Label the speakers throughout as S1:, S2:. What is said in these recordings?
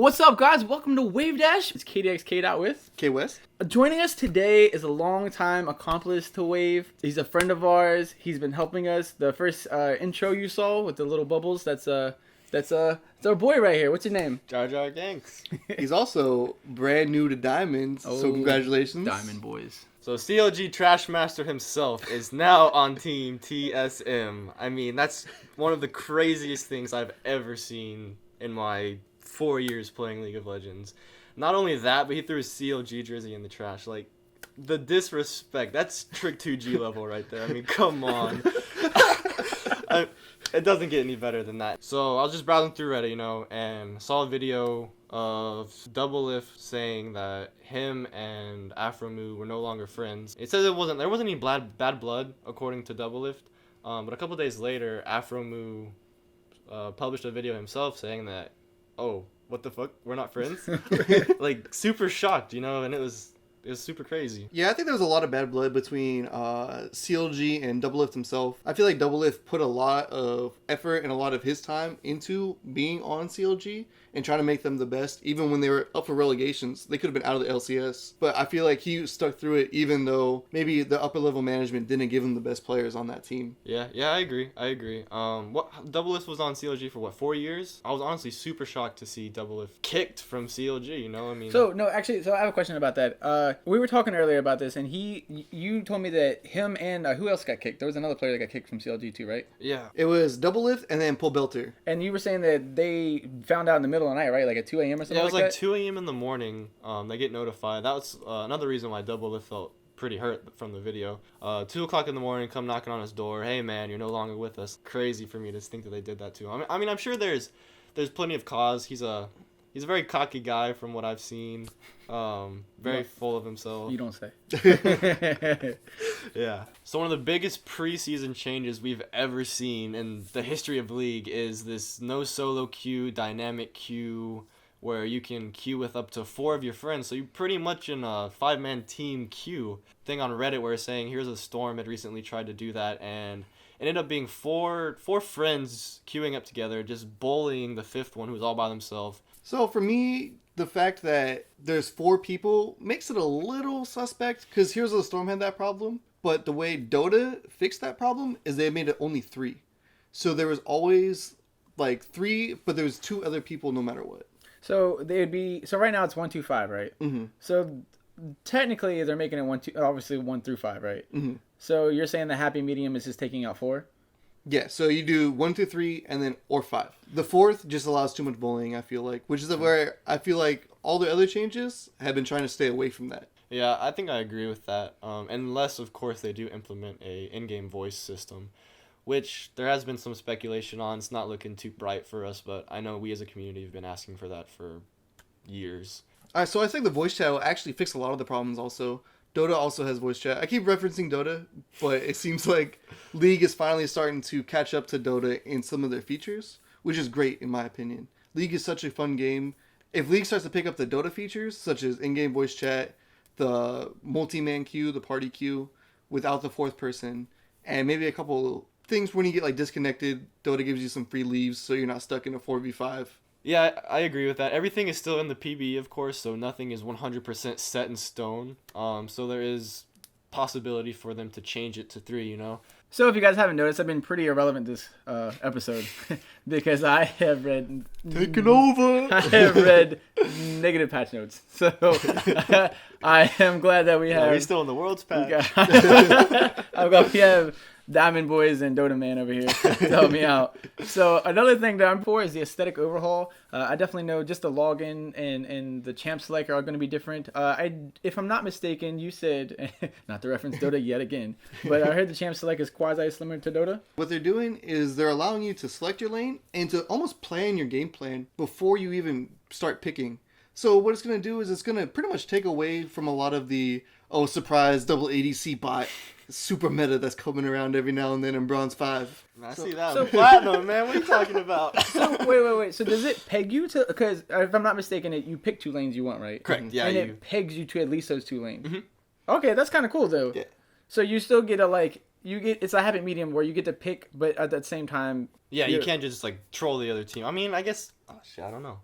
S1: What's up, guys? Welcome to Wave Dash. It's KDXK with
S2: K West.
S1: Joining us today is a long-time accomplice to Wave. He's a friend of ours. He's been helping us. The first intro you saw with the little bubbles, that's our boy right here. What's your name?
S3: Jar Jar Ganks.
S2: He's also brand new to Diamonds, so congratulations.
S1: Diamond Boys.
S3: So CLG Trashmaster himself is now on Team TSM. I mean, that's one of the craziest things I've ever seen in my 4 years playing League of Legends. Not only that, but he threw his CLG jersey in the trash. Like, the disrespect. That's Trick 2G level right there. I mean, come on. It doesn't get any better than that. So I was just browsing through Reddit, and saw a video of Doublelift saying that him and Afromoo were no longer friends. It says there wasn't any bad blood according to Doublelift, but a couple days later, Afromoo published a video himself saying that, oh, what the fuck, we're not friends? Like, super shocked, and it was super crazy.
S2: Yeah, I think there was a lot of bad blood between CLG and Doublelift himself. I feel like Doublelift put a lot of effort and a lot of his time into being on CLG and trying to make them the best. Even when they were up for relegations, they could have been out of the LCS. But I feel like he stuck through it even though maybe the upper level management didn't give him the best players on that team.
S3: Yeah, I agree. Doublelift was on CLG for what, 4 years? I was honestly super shocked to see Doublelift kicked from CLG, I mean...
S1: So I have a question about that. We were talking earlier about this, and you told me that him and who else got kicked? There was another player that got kicked from CLG too, right?
S3: Yeah.
S2: It was Doublelift and then Paul Belter.
S1: And you were saying that they found out in the middle of the night, right? Like at 2 a.m. or something.
S3: Yeah, it was
S1: like
S3: like
S1: that?
S3: 2 a.m. in the morning. They get notified. That was another reason why Doublelift felt pretty hurt from the video. 2 o'clock in the morning, come knocking on his door. Hey man, you're no longer with us. Crazy for me to think that they did that to him. I mean, I'm sure there's plenty of cause. He's a very cocky guy from what I've seen. Very full of himself.
S1: You don't say.
S3: Yeah. So one of the biggest preseason changes we've ever seen in the history of League is this no solo queue, dynamic queue, where you can queue with up to 4 of your friends. So you're pretty much in a 5-man team queue. Thing on Reddit where it's saying Here's a Storm had recently tried to do that, and it ended up being four friends queuing up together, just bullying the 5th one who's all by themselves.
S2: So for me, the fact that there's 4 people makes it a little suspect, because Here's the Storm had that problem, but the way Dota fixed that problem is they made it only 3. So there was always like 3, but there was 2 other people no matter what.
S1: So right now it's 1, 2, 5, right?
S2: Mm-hmm.
S1: So technically they're making it obviously 1 through 5, right?
S2: Mm-hmm.
S1: So you're saying the happy medium is just taking out 4?
S2: Yeah, so you do 1 through 3 and then or 5. The 4th just allows too much bullying, I feel like, which is where I feel like all the other changes have been trying to stay away from that.
S3: Yeah, I think I agree with that. Unless, of course, they do implement a in-game voice system, which there has been some speculation on. It's not looking too bright for us, but I know we as a community have been asking for that for years.
S2: Alright, so I think the voice chat will actually fix a lot of the problems also. Dota also has voice chat. I keep referencing Dota, but it seems like League is finally starting to catch up to Dota in some of their features, which is great in my opinion. League is such a fun game. If League starts to pick up the Dota features, such as in-game voice chat, the multi-man queue, the party queue, without the 4th person, and maybe a couple things when you get like disconnected, Dota gives you some free leaves so you're not stuck in a 4v5.
S3: Yeah, I agree with that. Everything is still in the PB, of course, so nothing is 100% set in stone. So there is possibility for them to change it to 3,
S1: So if you guys haven't noticed, I've been pretty irrelevant this episode because I have read...
S2: Taking over!
S1: I have read negative patch notes. So I am glad that we have...
S3: Yeah, he's still in the world's patch.
S1: I'm glad we have Diamond Boys and Dota Man over here to help me out. So another thing that I'm for is the aesthetic overhaul. I definitely know just the login and the champ select are going to be different. If I'm not mistaken, you said, not to reference Dota yet again, but I heard the champ select is quasi similar to Dota.
S2: What they're doing is they're allowing you to select your lane and to almost plan your game plan before you even start picking. So what it's going to do is it's going to pretty much take away from a lot of the, surprise, double ADC bot super meta that's coming around every now and then in Bronze 5.
S3: I see that. So platinum, man. What are you talking about?
S1: So wait. So does it peg you to? Because if I'm not mistaken, you pick 2 lanes you want, right?
S3: Correct. Yeah.
S1: And it pegs you to at least those 2 lanes.
S3: Mm-hmm.
S1: Okay, that's kind of cool though.
S2: Yeah.
S1: So you still get it's a happy medium where you get to pick, but at the same time.
S3: Yeah, you can't just troll the other team. I mean, I guess. Oh shit, I don't know.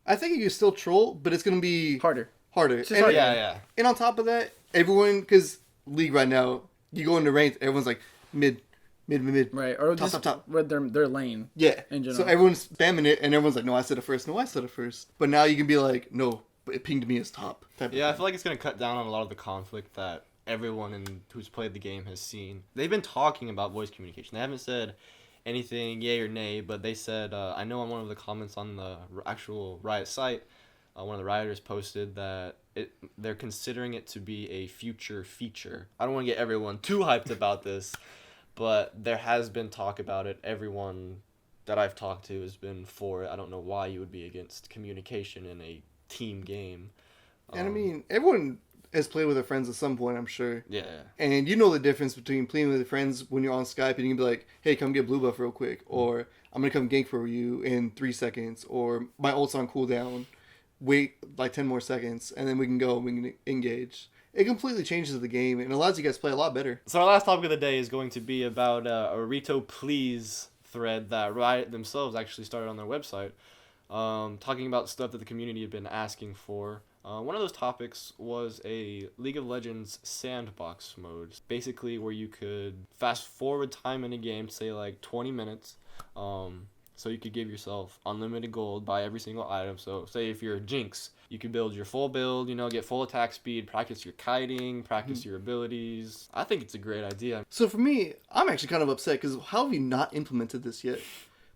S2: I think you can still troll, but it's gonna be
S1: Harder.
S2: Harder.
S1: Just
S2: And,
S1: harder.
S3: Yeah.
S2: and on top of that, everyone, because League right now, you go into ranked, everyone's like mid.
S1: Right. Or
S2: Top,
S1: just
S2: top.
S1: with their lane.
S2: Yeah.
S1: In general.
S2: So everyone's spamming it, and everyone's like, no, I said it first. No, I said it first. But now you can be like, no, but it pinged me as top.
S3: Yeah, I feel like it's going to cut down on a lot of the conflict that everyone who's played the game has seen. They've been talking about voice communication. They haven't said anything yay or nay, but they said, I know on one of the comments on the actual Riot site, one of the rioters posted that they're considering it to be a future feature. I don't want to get everyone too hyped about this, but there has been talk about it. Everyone that I've talked to has been for it. I don't know why you would be against communication in a team game.
S2: And I mean, everyone has played with their friends at some point, I'm sure.
S3: Yeah.
S2: And you know the difference between playing with your friends when you're on Skype and you can be like, hey, come get blue buff real quick. Or I'm going to come gank for you in 3 seconds. Or my ult's on cooldown. Wait like 10 more seconds. And then we can go and we can engage. It completely changes the game and allows you guys to play a lot better.
S3: So our last topic of the day is going to be about a Rito Please thread that Riot themselves actually started on their website. Talking about stuff that the community had been asking for. One of those topics was a League of Legends Sandbox Mode. Basically where you could fast forward time in a game, say like 20 minutes. So you could give yourself unlimited gold, buy every single item. So say if you're a Jinx, you could build your full build, get full attack speed, practice your kiting, practice your abilities. I think it's a great idea.
S2: So for me, I'm actually kind of upset because how have you not implemented this yet?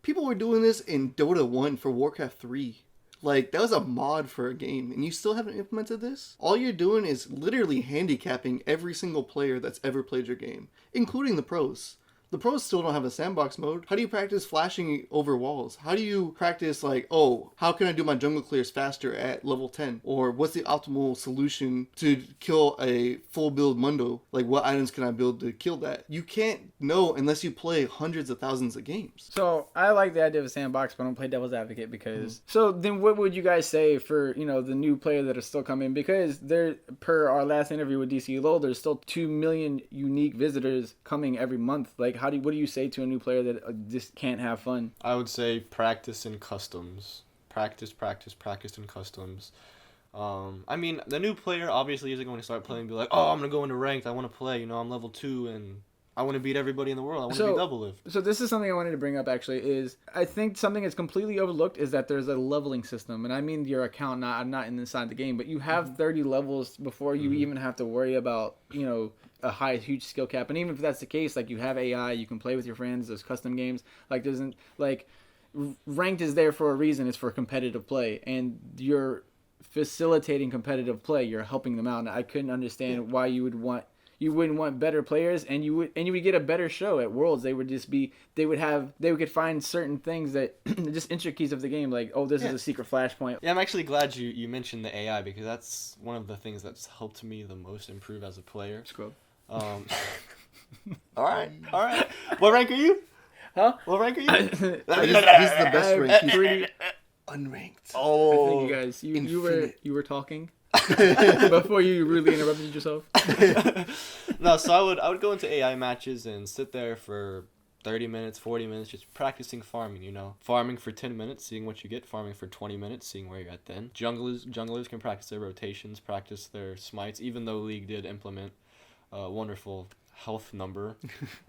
S2: People were doing this in Dota 1 for Warcraft 3. Like, that was a mod for a game, and you still haven't implemented this? All you're doing is literally handicapping every single player that's ever played your game, including the pros. The pros still don't have a sandbox mode. How do you practice flashing over walls? How do you practice like, oh, how can I do my jungle clears faster at level 10? Or what's the optimal solution to kill a full build Mundo? Like what items can I build to kill that? You can't know unless you play hundreds of thousands of games.
S1: So I like the idea of a sandbox, but I don't play devil's advocate because. So then, what would you guys say for the new players that are still coming? Because there, per our last interview with DC Low, there's still 2 million unique visitors coming every month. Like, what do you say to a new player that just can't have fun?
S3: I would say practice in customs. Practice in customs. I mean, the new player obviously isn't going to start playing and be like, oh, I'm going to go into ranked. I want to play. I'm level 2 and I want to beat everybody in the world. I want to be Doublelift.
S1: So this is something I wanted to bring up actually is I think something that's completely overlooked is that there's a leveling system. And I mean your account, I'm not inside the game, but you have 30 levels before you even have to worry about, a huge skill cap. And even if that's the case, like you have AI, you can play with your friends, there's custom games. Ranked is there for a reason. It's for competitive play. And you're facilitating competitive play. You're helping them out. And I couldn't understand why you wouldn't want better players, and you would get a better show at Worlds. They could find certain things that just intricacies of the game, like, oh, this is a secret flashpoint.
S3: Yeah, I'm actually glad you mentioned the AI because that's one of the things that's helped me the most improve as a player.
S1: Scrub.
S3: All right. What rank are you?
S1: Huh?
S3: What rank are you?
S2: He's the best rank. He's pretty unranked.
S3: Oh,
S1: I think you guys, you were talking before you rudely interrupted yourself.
S3: No, so I would go into AI matches and sit there for 30 minutes, 40 minutes, just practicing farming, Farming for 10 minutes, seeing what you get. Farming for 20 minutes, seeing where you're at then. Junglers can practice their rotations, practice their smites, even though League did implement a wonderful health number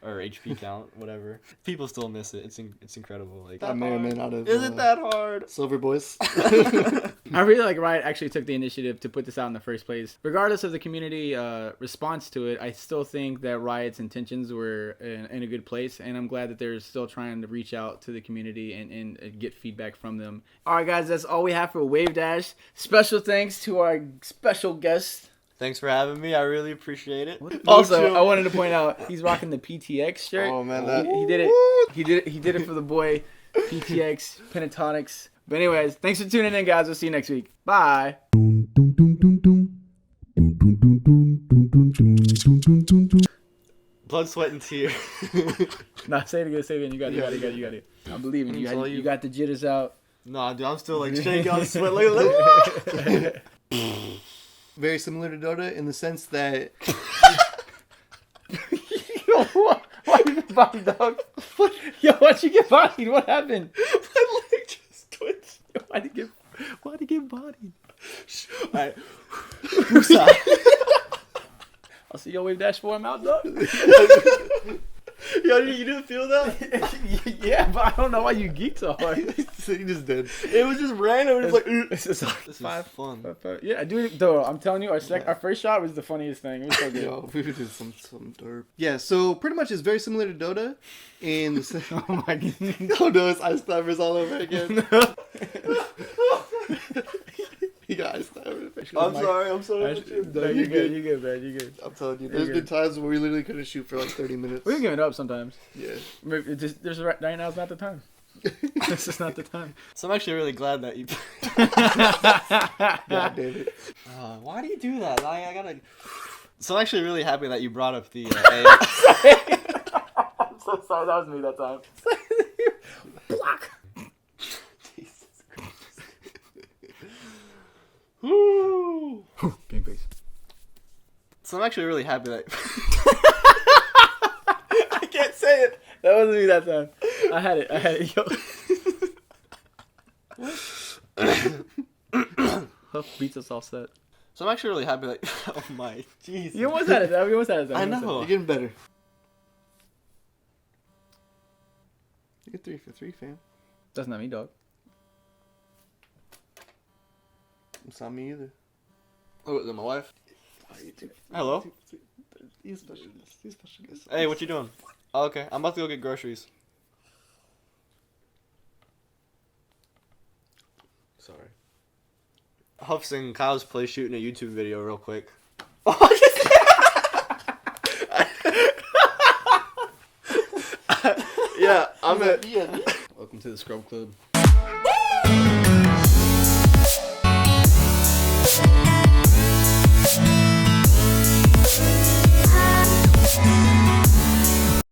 S3: or HP count, whatever. People still miss it. It's incredible. Like
S2: I may or may not have.
S3: Is it that hard?
S2: Silver boys.
S1: I really like Riot actually took the initiative to put this out in the first place. Regardless of the community response to it, I still think that Riot's intentions were in a good place, and I'm glad that they're still trying to reach out to the community and get feedback from them. All right, guys, that's all we have for Wave Dash. Special thanks to our special guest.
S3: Thanks for having me. I really appreciate it.
S1: Also, I wanted to point out he's rocking the PTX shirt.
S2: Oh man,
S1: he did it. He did it for the boy PTX Pentatonics. But anyways, thanks for tuning in, guys. We'll see you next week. Bye.
S3: Blood, sweat, and tears.
S1: Nah, say it again. You got it. I believe in you. You got the jitters out.
S3: Nah, dude, I'm still like shaking on sweat. Look.
S2: Very similar to Dota in the sense that
S1: Yo, why you get bodied, dog? Yo, why'd you get bodied? What happened?
S3: My leg just twitched.
S1: Yo, why'd you get... get bodied.
S3: Alright.
S1: I'll see your wave dash for him out, dog.
S3: Yo, you didn't feel that?
S1: Yeah, but I don't know why you geek so hard.
S2: So he just did.
S3: It was just random. It was like,
S1: This is
S3: this is fun.
S1: Yeah, dude. Though I'm telling you, our first shot was the funniest thing. It was so good.
S2: Yo, we did some derp. Yeah, so pretty much it's very similar to Dota. In the
S1: Oh my god.
S2: oh no, it's ice climbers all over again. He got ice climbers.
S3: I'm sorry.
S1: No, you good. You good, man. You good.
S2: I'm telling you, there's been times where we literally couldn't shoot for like 30 minutes.
S1: We're giving it up sometimes.
S2: Yeah.
S1: Maybe right now's not the time. This is not the time.
S3: So I'm actually really glad that you.
S2: God damn it.
S3: Why do you do that? I gotta. So I'm actually really happy that you brought up the AI.
S1: I'm so sorry. That was me that time. Block.
S3: Jesus Christ. Woo!
S1: Game face.
S3: So I'm actually really happy that. I can't say it.
S1: That wasn't me that time. I had it. Yo. Huff beats us all set.
S3: So I'm actually really happy that. Oh my Jesus.
S1: You almost had it. You almost had it.
S3: I know.
S2: You're getting better. You get 3 for 3, fam.
S1: That's not me, dog.
S2: It's not me either.
S3: Oh, is it my wife?
S2: Oh,
S3: Hello.
S2: He's special. He's special.
S3: Hey, what you doing? Oh, okay, I'm about to go get groceries. Sorry. Huff's in Kyle's place shooting a YouTube video real quick. Yeah, I'm at. Welcome to the Scrub Club.